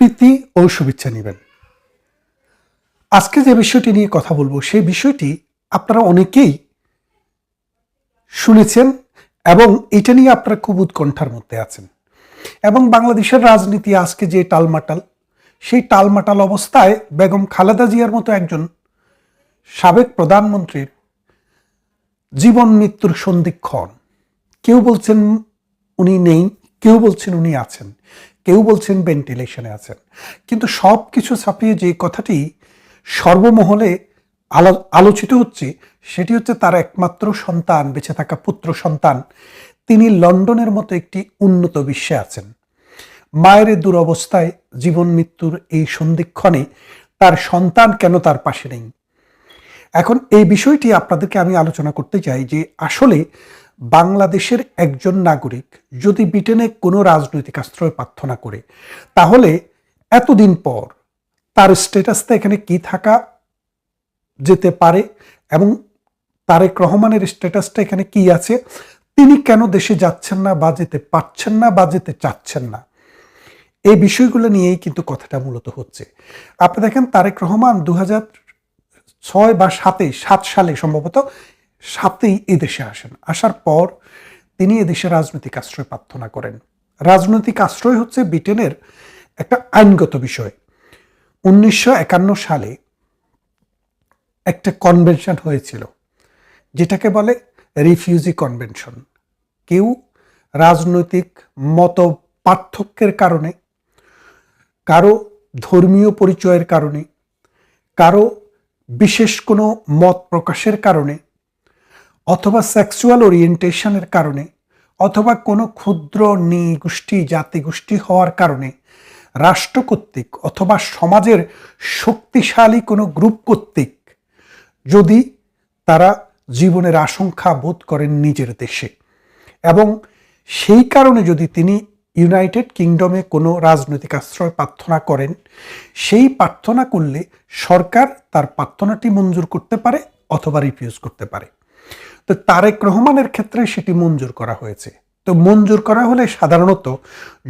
প্রীতি ও শুভেচ্ছা নেবেন। আজকে যে বিষয়টি নিয়ে কথা বলবো সেই বিষয়টি আপনারা অনেকেই শুনেছেন এবং এটা নিয়ে আপনারা খুব উৎকণ্ঠার মধ্যে আছেন। এবং বাংলাদেশের রাজনীতি আজকে যে টালমাটাল, সেই টালমাটাল অবস্থায় বেগম খালেদা জিয়ার মতো একজন সাবেক প্রধানমন্ত্রীর জীবন মৃত্যুর সন্ধিক্ষণ। কেউ বলছেন উনি নেই, কেউ বলছেন উনি আছেন, কেউ বলছেন ভেন্টিলেশনে আছেন। কিন্তু সব কিছু ছাপিয়ে যে কথাটি সর্বমহলে আলোচিত হচ্ছে সেটি হচ্ছে তার একমাত্র সন্তান, বেঁচে থাকা পুত্র সন্তান, তিনি লন্ডনের মতো একটি উন্নত বিশ্বে আছেন। মায়ের দুরবস্থায় জীবন মৃত্যুর এই সন্ধিক্ষণে তার সন্তান কেন তার পাশে নেই? এখন এই বিষয়টি আপনাদেরকে আমি আলোচনা করতে চাই যে আসলে বাংলাদেশের একজন নাগরিক যদি ব্রিটেনে কোনো রাজনৈতিক আশ্রয় প্রার্থনা করে, তাহলে এতদিন পর তার স্ট্যাটাসটা এখানে কি থাকা যেতে পারে এবং তারেক রহমানের স্ট্যাটাসটা এখানে কি আছে, তিনি কেন দেশে যাচ্ছেন না বা যেতে পারছেন না বা যেতে চাচ্ছেন না, এই বিষয়গুলো নিয়েই কিন্তু কথাটা মূলত হচ্ছে। আপনি দেখেন তারেক রহমান 2006 বা 7 সালে সম্ভবত 7 এদেশে আসেন। আসার পর তিনি এদেশে রাজনৈতিক আশ্রয় প্রার্থনা করেন। রাজনৈতিক আশ্রয় হচ্ছে ব্রিটেনের একটা আইনগত বিষয়। 1951 সালে একটা কনভেনশন হয়েছিল যেটাকে বলে রিফিউজি কনভেনশন। কেউ রাজনৈতিক মত পার্থক্যের কারণে, কারো ধর্মীয় পরিচয়ের কারণে, কারো বিশেষ কোনো মত প্রকাশের কারণে, অথবা সেক্সুয়াল ওরিয়েন্টেশনের কারণে, অথবা কোনো ক্ষুদ্র নৃগোষ্ঠী জাতিগোষ্ঠী হওয়ার কারণে রাষ্ট্র কর্তৃক অথবা সমাজের শক্তিশালী কোনো গ্রুপ কর্তৃক যদি তারা জীবনের আশঙ্কা বোধ করেন নিজের দেশে, এবং সেই কারণে যদি তিনি ইউনাইটেড কিংডমে কোনো রাজনৈতিক আশ্রয় প্রার্থনা করেন, সেই প্রার্থনা করলে সরকার তার প্রার্থনাটি মঞ্জুর করতে পারে অথবা রিফিউজ করতে পারে। তো তারেক রহমানের ক্ষেত্রে সেটি মঞ্জুর করা হয়েছে। তো মঞ্জুর করা হলে সাধারণত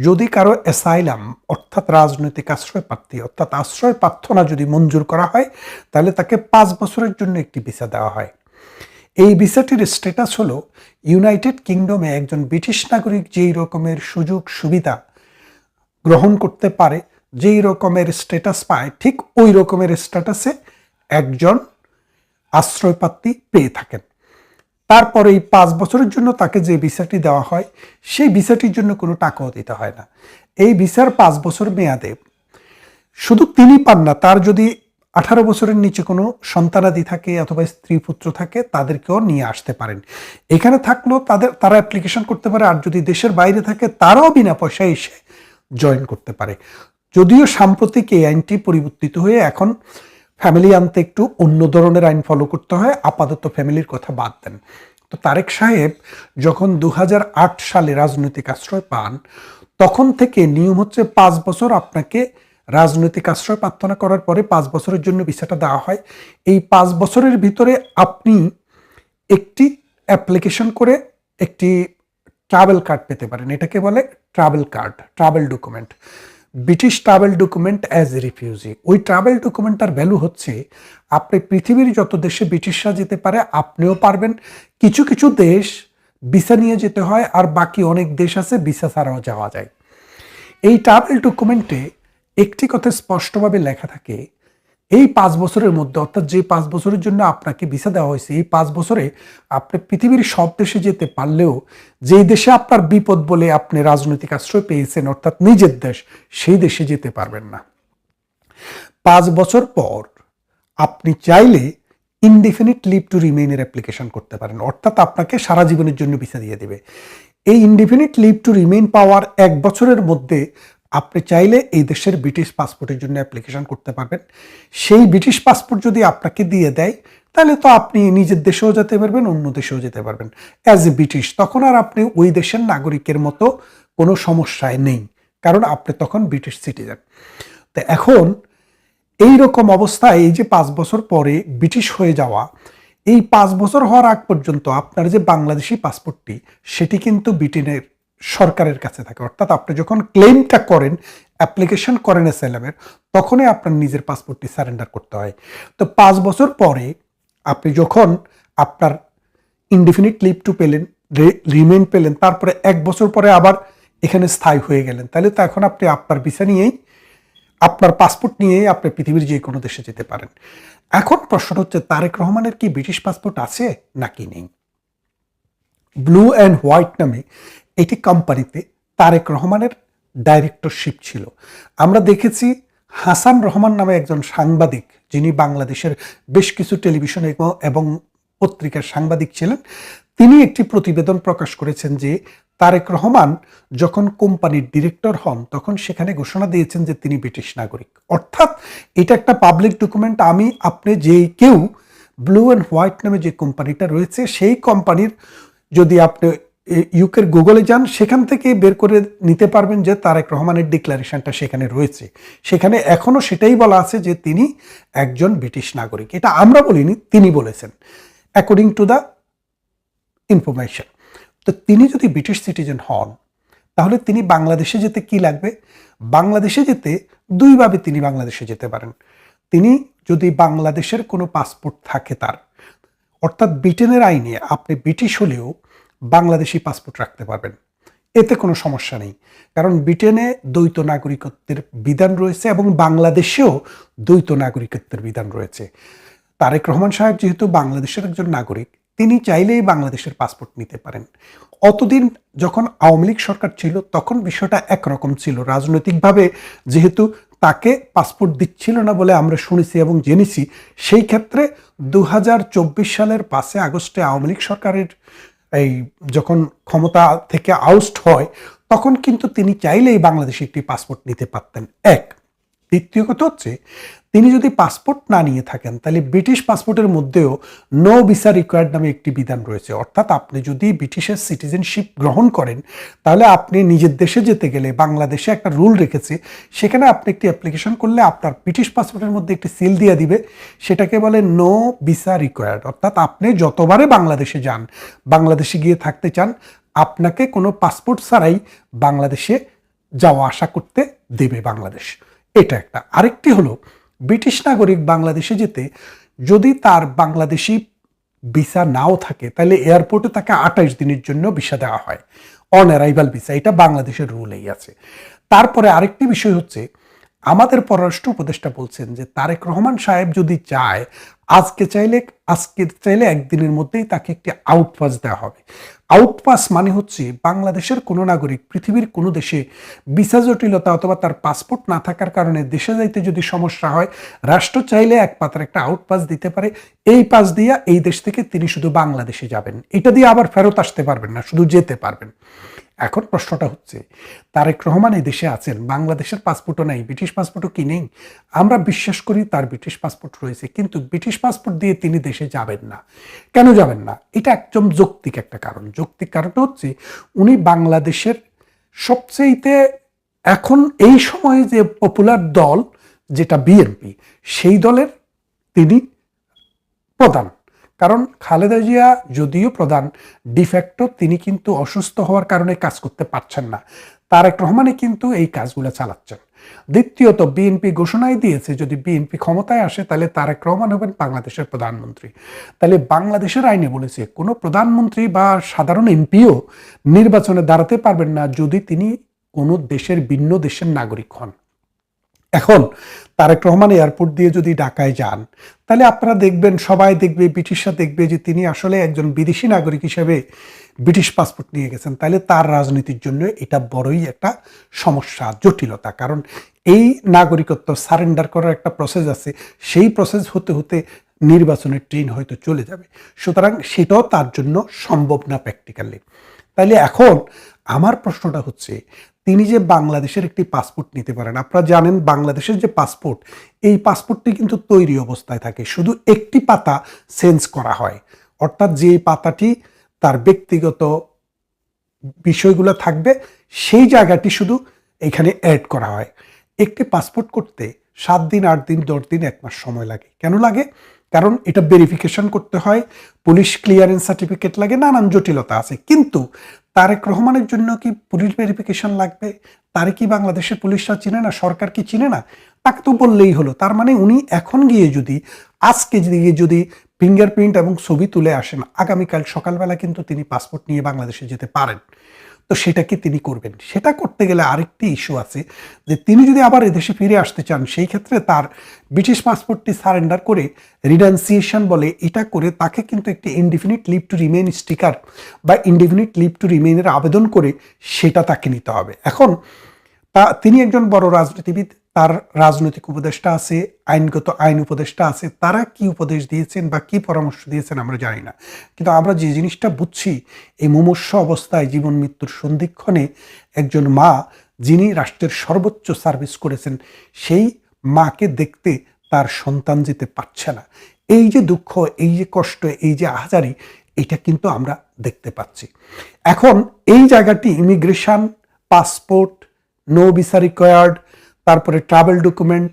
যদি কারো অ্যাসাইলাম অর্থাৎ রাজনৈতিক আশ্রয় প্রার্থী অর্থাৎ আশ্রয় প্রার্থনা যদি মঞ্জুর করা হয়, তাহলে তাকে 5 বছরের জন্য একটি ভিসা দেওয়া হয়। এই ভিসাটির স্ট্যাটাস হলো ইউনাইটেড কিংডমে একজন ব্রিটিশ নাগরিক যেই রকমের সুযোগ সুবিধা গ্রহণ করতে পারে, যেই রকমের স্ট্যাটাস পায়, ঠিক ওই রকমের স্ট্যাটাসে একজন আশ্রয়প্রার্থী পেয়ে থাকেন। তারপরে এই 5 বছরের জন্য তাকে যে ভিসাটি দেওয়া হয়, সেই ভিসাটির জন্য কোনো টাকাও দিতে হয় না। এই ভিসার 5 বছর মেয়াদে শুধু তিনি পান না, তার যদি 18 বছরের নিচে কোনো সন্তানাদি থাকে অথবা স্ত্রী পুত্র থাকে, তাদেরকেও নিয়ে আসতে পারেন। এখানে থাকলেও তারা অ্যাপ্লিকেশন করতে পারে, আর যদি দেশের বাইরে থাকে তারাও বিনা পয়সায় এসে জয়েন করতে পারে। যদিও সাম্প্রতিক এই আইনটি পরিবর্তিত হয়ে এখন ফ্যামিলি আনতে একটু অন্য ধরনের আইন ফলো করতে হয়, আপাতত ফ্যামিলির কথা বাদ দেন। তো তারেক সাহেব যখন 2008 সালে রাজনৈতিক আশ্রয় পান, তখন থেকে নিয়ম হচ্ছে 5 বছর আপনাকে রাজনৈতিক আশ্রয় প্রার্থনা করার পরে 5 বছরের জন্য ভিসাটা দেওয়া হয়। এই 5 বছরের ভিতরে আপনি একটি অ্যাপ্লিকেশন করে একটি ট্রাভেল কার্ড পেতে পারেন। এটাকে বলে travel card, travel document, British travel document as a refugee. ওই ট্রাভেল ডকুমেন্টটার ভ্যালু হচ্ছে আপনি পৃথিবীর যত দেশে ব্রিটিশরা যেতে পারে আপনিও পারবেন। কিছু কিছু দেশ ভিসা নিয়ে যেতে হয়, আর বাকি অনেক দেশ আছে ভিসা ছাড়াও যাওয়া যায়। এই ট্রাভেল ডকুমেন্টে একটি কথা স্পষ্টভাবে লেখা থাকে, এই 5 বছরের মধ্যে, অর্থাৎ যে 5 বছরের জন্য আপনাকে ভিসা দেওয়া হয়েছে, এই 5 বছরে আপনি পৃথিবীর সব দেশে যেতে পারলেও যেই দেশে আপনার বিপদ বলে আপনি রাজনৈতিক আশ্রয় পেয়েছেন অর্থাৎ নিজের দেশ, সেই দেশে যেতে পারবেন না। 5 বছর পর আপনি চাইলে ইনডিফিনিট লিভ টু রিমেইনের অ্যাপ্লিকেশন করতে পারেন, অর্থাৎ আপনাকে সারা জীবনের জন্য ভিসা দিয়ে দেবে। এই ইনডিফিনিট লিভ টু রিমেইন পাওয়ার 1 বছরের মধ্যে আপনি চাইলে এই দেশের ব্রিটিশ পাসপোর্টের জন্য অ্যাপ্লিকেশন করতে পারবেন। সেই ব্রিটিশ পাসপোর্ট যদি আপনাকে দিয়ে দেয়, তাহলে তো আপনি নিজের দেশেও যেতে পারবেন, অন্য দেশেও যেতে পারবেন অ্যাজ এ ব্রিটিশ। তখন আর আপনি ওই দেশের নাগরিকের মতো কোনো সমস্যায় নেই, কারণ আপনি তখন ব্রিটিশ সিটিজেন। তো এখন এই রকম অবস্থায় এই যে 5 বছর পরে ব্রিটিশ হয়ে যাওয়া, এই 5 বছর হওয়ার আগ পর্যন্ত আপনার যে বাংলাদেশি পাসপোর্টটি, সেটি কিন্তু ব্রিটেনের সরকারের কাছে থাকে। অর্থাৎ আপনি যখন ক্লেমটা করেন, অ্যাপ্লিকেশন করেন অ্যাসাইলামের, তখনই আপনার নিজের পাসপোর্টটি সারেন্ডার করতে হয়। তো 5 বছর পরে আপনি যখন আপনার ইনডিফিনিট লিভ টু পেলেন, রিমেইন পেলেন, তারপরে 1 বছর পরে আবার এখানে স্থায়ী হয়ে গেলেন, তাহলে তো এখন আপনি আপনার ভিসা নিয়েই, আপনার পাসপোর্ট নিয়েই আপনি পৃথিবীর যে কোনো দেশে যেতে পারেন। এখন প্রশ্নটা হচ্ছে, তারেক রহমানের কি ব্রিটিশ পাসপোর্ট আছে নাকি নেই? ব্লু অ্যান্ড হোয়াইট নামে এটি কোম্পানিতে তারেক রহমানের ডাইরেক্টরশিপ ছিল। আমরা দেখেছি হাসান রহমান নামে একজন সাংবাদিক, যিনি বাংলাদেশের বেশ কিছু টেলিভিশন এবং পত্রিকার সাংবাদিক ছিলেন, তিনি একটি প্রতিবেদন প্রকাশ করেছেন যে তারেক রহমান যখন কোম্পানির ডিরেক্টর হন তখন সেখানে ঘোষণা দিয়েছেন যে তিনি ব্রিটিশ নাগরিক। অর্থাৎ এটা একটা পাবলিক ডকুমেন্ট। আমি আপনি যে কেউ ব্লু অ্যান্ড হোয়াইট নামে যে কোম্পানিটা রয়েছে, সেই কোম্পানির যদি আপনি ইউকের গুগলে যান, সেখান থেকে বের করে নিতে পারবেন যে তারেক রহমানের ডিক্লারেশনটা সেখানে রয়েছে। সেখানে এখনো সেটাই বলা আছে যে তিনি একজন ব্রিটিশ নাগরিক। এটা আমরা বলিনি, তিনি বলেছেন, অ্যাকর্ডিং টু দ্য ইনফরমেশন। তো তিনি যদি ব্রিটিশ সিটিজেন হন, তাহলে তিনি বাংলাদেশে যেতে কি লাগবে? বাংলাদেশে যেতে দুইভাবে তিনি বাংলাদেশে যেতে পারেন। তিনি যদি বাংলাদেশের কোনো পাসপোর্ট থাকে তার, অর্থাৎ ব্রিটেনের আইনে আপনি ব্রিটিশ হলেও বাংলাদেশি পাসপোর্ট রাখতে পারবেন, এতে কোনো সমস্যা নেই। কারণ ব্রিটেনে দ্বৈত নাগরিকত্বের বিধান রয়েছে এবং বাংলাদেশেও দ্বৈত নাগরিকত্বের বিধান রয়েছে। তারেক রহমান সাহেব যেহেতু বাংলাদেশের একজন নাগরিক, তিনি চাইলেই বাংলাদেশের পাসপোর্ট নিতে পারেন। অতদিন যখন আওয়ামী লীগ সরকার ছিল তখন বিষয়টা একরকম ছিল। রাজনৈতিকভাবে যেহেতু তাকে পাসপোর্ট দিচ্ছিল না বলে আমরা শুনেছি এবং জেনেছি, সেই ক্ষেত্রে 2024 সালের 5 আগস্টে আওয়ামী লীগ সরকারের এই যখন ক্ষমতা থেকে আউস্ট হয়, তখন কিন্তু তিনি চাইলেই বাংলাদেশে একটি পাসপোর্ট নিতে পারতেন। এক, দ্বিতীয় কথা হচ্ছে, তিনি যদি পাসপোর্ট না নিয়ে থাকেন তাহলে ব্রিটিশ পাসপোর্টের মধ্যেও নো ভিসা রিকোয়ার্ড নামে একটি বিধান রয়েছে। অর্থাৎ আপনি যদি ব্রিটিশের সিটিজেনশিপ গ্রহণ করেন, তাহলে আপনি নিজের দেশে যেতে গেলে, বাংলাদেশে একটা রুল রেখেছে, সেখানে আপনি একটি অ্যাপ্লিকেশন করলে আপনার ব্রিটিশ পাসপোর্টের মধ্যে একটি সিল দিয়ে দিবে, সেটাকে বলে নো ভিসা রিকোয়ার্ড। অর্থাৎ আপনি যতবারে বাংলাদেশে যান, বাংলাদেশে গিয়ে থাকতে চান, আপনাকে কোনো পাসপোর্ট ছাড়াই বাংলাদেশে যাওয়া আসা করতে দেবে বাংলাদেশ। এটা একটা। আরেকটি হলো, ব্রিটিশ নাগরিক বাংলাদেশে যেতে যদি তার বাংলাদেশি ভিসা নাও থাকে, তাহলে এয়ারপোর্টে তাকে 28 দিনের জন্য ভিসা দেওয়া হয়, অন অ্যারাইভাল ভিসা। এটা বাংলাদেশের রুলেই আছে। তারপরে আরেকটি বিষয় হচ্ছে, আমাদের পররাষ্ট্র উপদেষ্টা বলছেন যে তারেক রহমান সাহেব যদি চায়, আজকে চাইলে একদিনের মধ্যেই তাকে একটি আউটপাস দেওয়া হবে। আউটপাস মানে হচ্ছে, বাংলাদেশের কোনো নাগরিক পৃথিবীর কোনো দেশে ভিসা জটিলতা অথবা তার পাসপোর্ট না থাকার কারণে দেশে যাইতে যদি সমস্যা হয়, রাষ্ট্র চাইলে এক পাতার একটা আউটপাস দিতে পারে। এই পাস দিয়া এই দেশ থেকে তিনি শুধু বাংলাদেশে যাবেন, এটা দিয়ে আবার ফেরত আসতে পারবেন না, শুধু যেতে পারবেন। এখন প্রশ্নটা হচ্ছে, তারেক রহমান এই দেশে আছেন, বাংলাদেশের পাসপোর্টও নেই, ব্রিটিশ পাসপোর্টও কি নেই? আমরা বিশ্বাস করি তার ব্রিটিশ পাসপোর্ট রয়েছে, কিন্তু ব্রিটিশ পাসপোর্ট দিয়ে তিনি দেশে যাবেন না। কেন যাবেন না? এটা একদম যৌক্তিক একটা কারণ। যৌক্তিক কারণটা হচ্ছে, উনি বাংলাদেশের সবচেয়ে এখন এই সময়ে যে পপুলার দল যেটা বিএনপি, সেই দলের তিনি প্রধান। কারণ খালেদা জিয়া যদিও প্রধান, ডিফ্যাক্টো তিনি কিন্তু অসুস্থ হওয়ার কারণে কাজ করতে পারছেন না। তারেক রহমানে কিন্তু এই কাজগুলো চালাচ্ছেন। দ্বিতীয়ত, বিএনপি ঘোষণাই দিয়েছে যদি বিএনপি ক্ষমতায় আসে তাহলে তারেক রহমান হবেন বাংলাদেশের প্রধানমন্ত্রী। তাহলে বাংলাদেশের আইনে বলেছে কোনো প্রধানমন্ত্রী বা সাধারণ এমপিও নির্বাচনে দাঁড়াতে পারবেন না যদি তিনি কোনো দেশের ভিন্ন দেশের নাগরিক হন। এখন তারেক রহমান এয়ারপোর্ট দিয়ে যদি ঢাকায় যান, তাহলে আপনারা দেখবেন, সবাই দেখবে, ব্রিটিশরা দেখবে যে তিনি আসলে একজন বিদেশি নাগরিক হিসেবে ব্রিটিশ পাসপোর্ট নিয়ে গেছেন। তাহলে তার রাজনীতির জন্য এটা বড়ই একটা সমস্যা, জটিলতা। কারণ এই নাগরিকত্ব সারেন্ডার করার একটা প্রসেস আছে, সেই প্রসেস হতে হতে নির্বাচনের ট্রেন হয়তো চলে যাবে। সুতরাং সেটাও তার জন্য সম্ভব না প্র্যাকটিক্যালি। তাইলে এখন আমার প্রশ্নটা হচ্ছে, তিনি যে বাংলাদেশের একটি পাসপোর্ট নিতে পারেন, আপনারা জানেন বাংলাদেশের যে পাসপোর্ট, এই পাসপোর্টটি কিন্তু তৈরি অবস্থায় থাকে, শুধু একটি পাতা চেঞ্জ করা হয়। অর্থাৎ যে পাতাটি তার ব্যক্তিগত বিষয়গুলো থাকবে, সেই জায়গাটি শুধু এখানে অ্যাড করা হয়। একটি পাসপোর্ট করতে 7 দিন, 8 দিন, 10 দিন, 1 মাস সময় লাগে। কেন লাগে? কারণ এটা ভেরিফিকেশন করতে হয়, পুলিশ ক্লিয়ারেন্স সার্টিফিকেট লাগে, নানান জটিলতা আছে। কিন্তু তারেক রহমানের জন্য কি পুলিশ ভেরিফিকেশন লাগবে? তারে কি বাংলাদেশের পুলিশরা চিনে না, সরকার কি চিনে না? তাকে তো বললেই হলো। তার মানে উনি এখন গিয়ে যদি আজকে যদি ফিঙ্গারপ্রিন্ট এবং ছবি তুলে আসেন, আগামীকাল সকালবেলা কিন্তু তিনি পাসপোর্ট নিয়ে বাংলাদেশে যেতে পারেন। তো সেটা কি তিনি করবেন? সেটা করতে গেলে আরেকটি ইস্যু আছে, যে তিনি যদি আবার এদেশে ফিরে আসতে চান, সেই ক্ষেত্রে তার ব্রিটিশ পাসপোর্টটি সারেন্ডার করে রিনাউন্সিয়েশন বলে এটা করে তাকে কিন্তু একটি indefinite leave to remain sticker বা ইনডিফিনিট লিভ টু রিমেইনের আবেদন করে সেটা তাকে নিতে হবে। এখন তিনি একজন বড় রাজনীতিবিদ, তার রাজনৈতিক উপদেষ্টা আছে, আইন উপদেষ্টা আছে, তারা কি উপদেশ দিয়েছেন বা কি পরামর্শ দিয়েছেন আমরা জানি না। কিন্তু আমরা যে জিনিসটা বুঝছি, এই মুমূর্ষু অবস্থায় জীবন মৃত্যুর সন্ধিক্ষণে একজন মা, যিনি রাষ্ট্রের সর্বোচ্চ সার্ভিস করেছেন, সেই মাকে দেখতে তার সন্তান যেতে পারছে না। এই যে দুঃখ, এই যে কষ্ট, এই যে আহাজারি, এটা কিন্তু আমরা দেখতে পাচ্ছি। এখন এই জায়গাটি immigration, passport, no visa required, তারপরে ট্রাভেল ডকুমেন্ট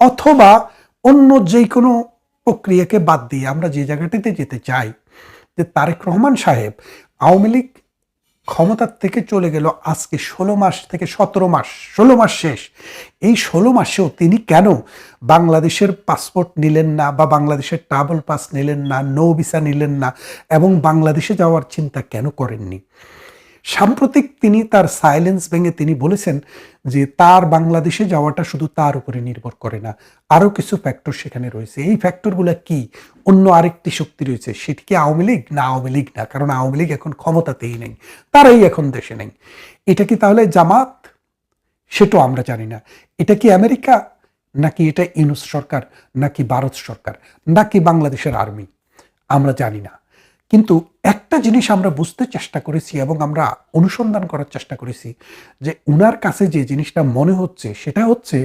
অথবা অন্য যে কোনো প্রক্রিয়াকে বাদ দিয়ে আমরা যে জায়গাটিতে যেতে চাই, যে তারেক রহমান সাহেব আওয়ামী লীগ ক্ষমতার থেকে চলে গেল আজকে 16 মাস থেকে 17 মাস, 16 মাস শেষ। এই 16 মাসেও তিনি কেন বাংলাদেশের পাসপোর্ট নিলেন না বা বাংলাদেশের ট্রাভেল পাস নিলেন না, নো ভিসা নিলেন না এবং বাংলাদেশে যাওয়ার চিন্তা কেন করেননি? সাম্প্রতিক তিনি তার সাইলেন্স ভেঙে তিনি বলেছেন যে তার বাংলাদেশে যাওয়াটা শুধু তার উপরে নির্ভর করে না, আরও কিছু ফ্যাক্টর সেখানে রয়েছে। এই ফ্যাক্টরগুলো কি? অন্য আরেকটি শক্তি রয়েছে, সেটি কি আওয়ামী লীগ? না, আওয়ামী লীগ না, কারণ আওয়ামী লীগ এখন ক্ষমতাতেই নেই, তারাই এখন দেশে নেই। এটা কি তাহলে জামাত? সেটাও আমরা জানি না। এটা কি আমেরিকা, নাকি এটা ইউনূস সরকার, নাকি ভারত সরকার, নাকি বাংলাদেশের আর্মি? আমরা জানি না। কিন্তু একটা জিনিস আমরা বুঝতে চেষ্টা করেছি এবং আমরা অনুসন্ধান করার চেষ্টা করেছি, যে উনার কাছে যে জিনিসটা মনে হচ্ছে সেটা হচ্ছে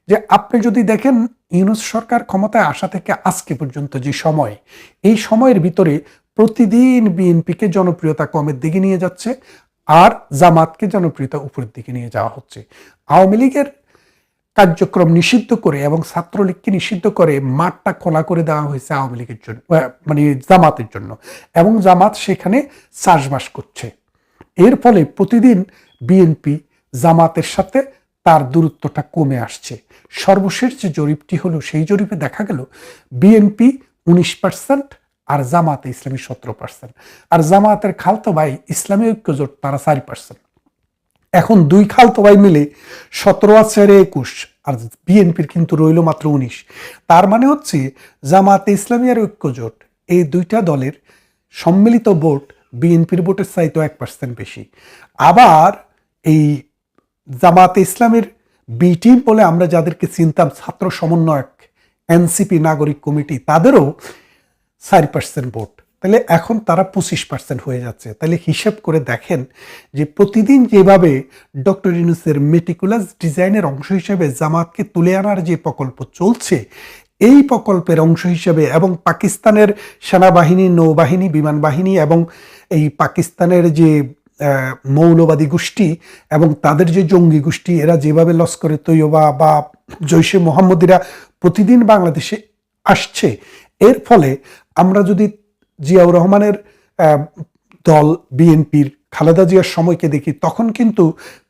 যে আপনি যদি দেখেন ইউনূস সরকার ক্ষমতায় আসা থেকে আজকে পর্যন্ত যে সময়, এই সময়ের ভিতরে প্রতিদিন বিএনপিকে জনপ্রিয়তা কমের দিকে নিয়ে যাচ্ছে আর জামাতকে জনপ্রিয়তা উপরের দিকে নিয়ে যাওয়া হচ্ছে। আওয়ামী লীগের কার্যক্রম নিষিদ্ধ করে এবং ছাত্রলীগকে নিষিদ্ধ করে মাঠটা খোলা করে দেওয়া হয়েছে আওয়ামী লীগের জন্য, মানে জামাতের জন্য, এবং জামাত সেখানে চাষবাস করছে। এর ফলে প্রতিদিন বিএনপি জামাতের সাথে তার দূরত্বটা কমে আসছে। সর্বশেষ যে জরিপটি হলো, সেই জরিপে দেখা গেল বিএনপি 19% আর জামাতে ইসলামী 17%, আর জামাতের খালতো ভাই ইসলামী ঐক্যজোট তারা 4%। এখন দুই খালতো ভাই মিলে 17 আর 21, আর বিএনপির কিন্তু রইল মাত্র 19। তার মানে হচ্ছে জামাতে ইসলামী আর ঐক্যজোট, এই দুইটা দলের সম্মিলিত ভোট বিএনপির ভোটের চাইতে 1% বেশি। আবার এই জামাতে ইসলামের বি টিম বলে আমরা যাদেরকে চিনতাম, ছাত্র সমন্বয়ক, এনসিপি, নাগরিক কমিটি, তাদেরও 4% ভোট। তাহলে এখন তারা 25% হয়ে যাচ্ছে। তাহলে হিসাব করে দেখেন যে প্রতিদিন যেভাবে ডক্টর ইউনূসের মেটিকুলাস ডিজাইনের অংশ হিসেবে জামাতকে তুলে আনার যে প্রকল্প চলছে, এই প্রকল্পের অংশ হিসেবে এবং পাকিস্তানের সেনাবাহিনী, নৌবাহিনী, বিমান বাহিনী এবং এই পাকিস্তানের যে মৌলবাদী গোষ্ঠী এবং তাদের যে জঙ্গি গোষ্ঠী, এরা যেভাবে লস্করে তৈয়বা বা জৈশে মোহাম্মদীরা প্রতিদিন বাংলাদেশে আসছে, এর ফলে আমরা যদি জিয়াউর রহমানের দল বিএনপির খালেদা জিয়ার সময়কে দেখি, তখন কিন্তু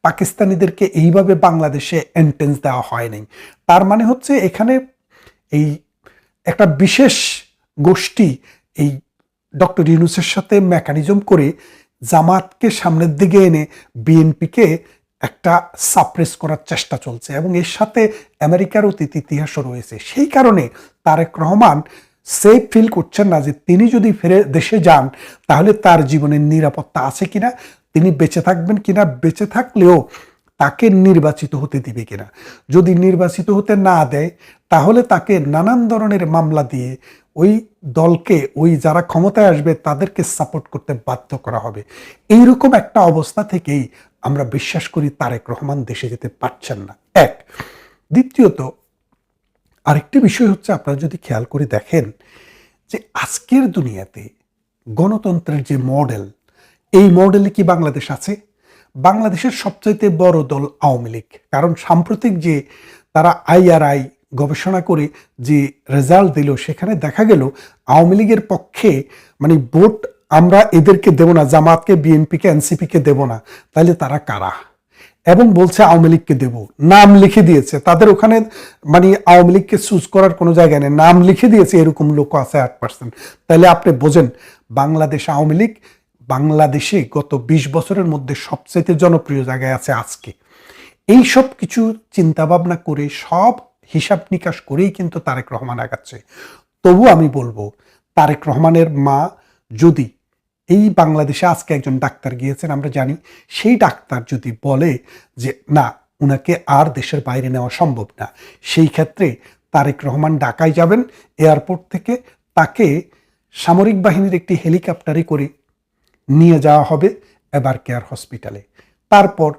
পাকিস্তানিদেরকে এইভাবে বাংলাদেশে এন্ট্রেন্স দেওয়া হয় নাই। তার মানে হচ্ছে এখানে এই একটা বিশেষ গোষ্ঠী এই ডক্টর ইউনূসের সাথে মেকানিজম করে জামাতকে সামনের দিকে এনে বিএনপিকে একটা সাপ্রেস করার চেষ্টা চলছে, এবং এর সাথে আমেরিকার অতীত ইতিহাসও রয়েছে। সেই কারণে তারেক রহমান সেফ ফিল করছেন না যে তিনি যদি ফিরে দেশে যান তাহলে তার জীবনের নিরাপত্তা আছে কিনা, তিনি বেঁচে থাকবেন কিনা, বেঁচে থাকলেও তাকে নির্বাচিত হতে দিবে কিনা। যদি নির্বাচিত হতে না দেয় তাহলে তাকে নানান ধরনের মামলা দিয়ে ওই দলকে, ওই যারা ক্ষমতায় আসবে তাদেরকে সাপোর্ট করতে বাধ্য করা হবে। এইরকম একটা অবস্থা থেকেই আমরা বিশ্বাস করি তারেক রহমান দেশে যেতে পারছেন না। এক, দ্বিতীয়ত আরেকটি বিষয় হচ্ছে, আপনারা যদি খেয়াল করে দেখেন যে আজকের দুনিয়াতে গণতন্ত্রের যে মডেল, এই মডেলে কি বাংলাদেশ আছে? বাংলাদেশের সবচাইতে বড় দল আওয়ামী লীগ, কারণ সাম্প্রতিক যে তারা আইআরআই গবেষণা করে যে রেজাল্ট দিল, সেখানে দেখা গেল আওয়ামী লীগের পক্ষে মানে ভোট আমরা এদেরকে দেব না, জামাতকে, বিএনপিকে, এনসিপিকে দেব না, তাহলে তারা কারা? এবং বলছে আওয়ামী লীগকে দেব, নাম লিখে দিয়েছে। তাদের ওখানে মানে আওয়ামী লীগকে চুজ করার কোনো জায়গা নেই, নাম লিখে দিয়েছে, এরকম লোক আছে 8%। তাহলে আপনি বোঝেন বাংলাদেশ আওয়ামী লীগ বাংলাদেশে গত 20 বছরের মধ্যে সবচেয়ে জনপ্রিয় জায়গায় আছে আজকে। এই সব কিছু চিন্তা ভাবনা করে, সব হিসাব নিকাশ করেই কিন্তু তারেক রহমান আগাচ্ছে। তবু আমি বলবো, তারেক রহমানের মা যদি এই বাংলাদেশে আজকে একজন ডাক্তার গিয়েছেন আমরা জানি, সেই ডাক্তার যদি বলে যে না, উনাকে আর দেশের বাইরে নেওয়া সম্ভব না, সেই ক্ষেত্রে তারেক রহমান ঢাকায় যাবেন, এয়ারপোর্ট থেকে তাকে সামরিক বাহিনীর একটি হেলিকপ্টারে করে নিয়ে যাওয়া হবে এবার কেয়ার হসপিটালে। তারপর